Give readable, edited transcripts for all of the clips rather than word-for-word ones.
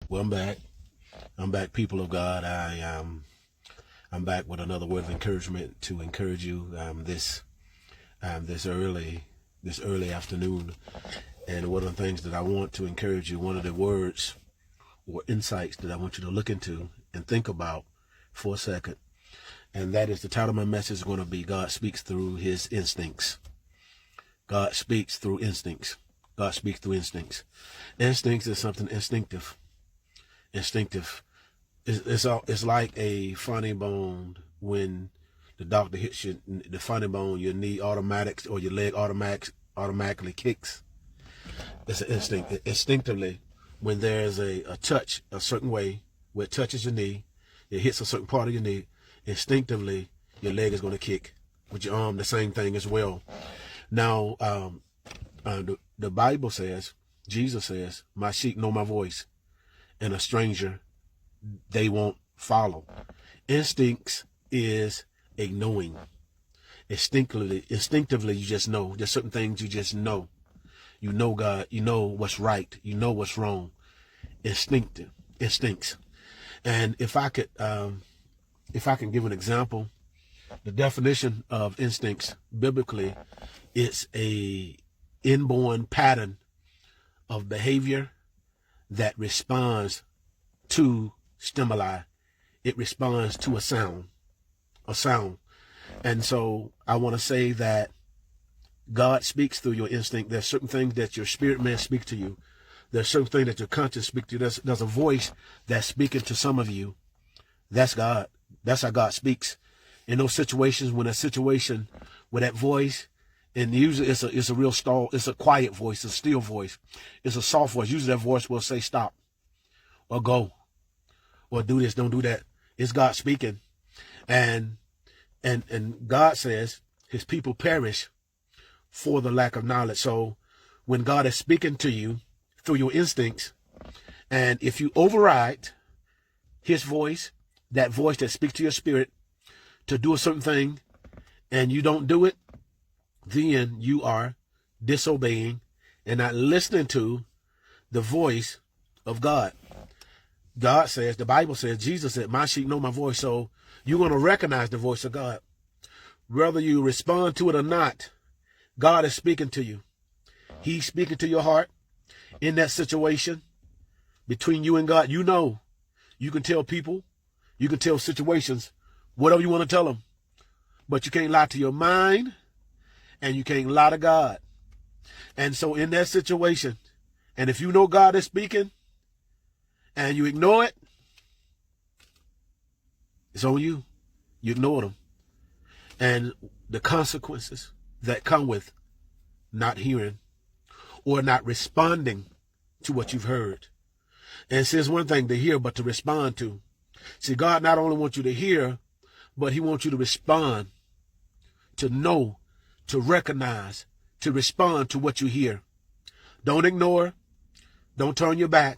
Well, I'm back. I'm back, people of God. I'm back with another word of encouragement to encourage you this early afternoon. And one of the things that I want to encourage you, one of the words or insights that I want you to look into and think about for a second, and that is the title of my message is going to be God speaks through his instincts. God speaks through instincts. God speaks through instincts. Instincts is something instinctive. Instinctive. It's like a funny bone when the doctor hits you, the funny bone, your knee automatic or your leg automatically kicks. It's an instinct. Instinctively, when there's a touch a certain way, where it touches your knee, it hits a certain part of your knee, instinctively your leg is going to kick. With your arm, the same thing as well. Now, the Bible says, Jesus says, my sheep know my voice, and a stranger they won't follow. Instincts is a knowing. Instinctively, you just know. There's certain things you just know. You know God. You know what's right. You know what's wrong. Instincts. And if I can give an example, the definition of instincts biblically, it's a inborn pattern of behavior that responds to stimuli. It responds to a sound. And so I want to say that God speaks through your instinct. There's certain things that your spirit man speak to you. There's certain things that your conscience speak to you. There's a voice that's speaking to some of you. That's God. That's how God speaks. In those situations, when a situation where that voice, and usually it's a real stall, it's a quiet voice, a still voice, it's a soft voice. Usually that voice will say stop, or go, or do this, don't do that. It's God speaking, and God says his people perish for the lack of knowledge. So when God is speaking to you through your instincts, and if you override his voice, that voice that speaks to your spirit to do a certain thing, and you don't do it, then you are disobeying and not listening to the voice of God. God says, the Bible says, Jesus said, my sheep know my voice. So you're going to recognize the voice of God. Whether you respond to it or not, God is speaking to you. He's speaking to your heart in that situation between you and God. You know, you can tell people, you can tell situations, whatever you want to tell them, but you can't lie to your mind and you can't lie to God. And so in that situation, and if you know God is speaking and you ignore it, it's on you. You ignored him. And the consequences that come with not hearing or not responding to what you've heard. And it says one thing to hear, but to respond to. See, God not only wants you to hear, but he wants you to respond, to know, to recognize, to respond to what you hear. Don't ignore. Don't turn your back.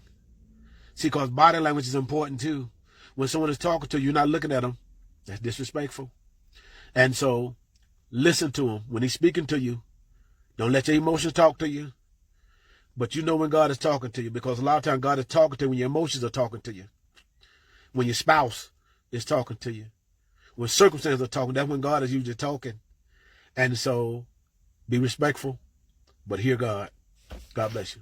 See, because body language is important too. When someone is talking to you, you're not looking at them. That's disrespectful. And so listen to him. When he's speaking to you, don't let your emotions talk to you. But you know when God is talking to you, because a lot of times God is talking to you when your emotions are talking to you. When your spouse is talking to you. When circumstances are talking, that's when God is usually talking. And so be respectful, but hear God. God bless you.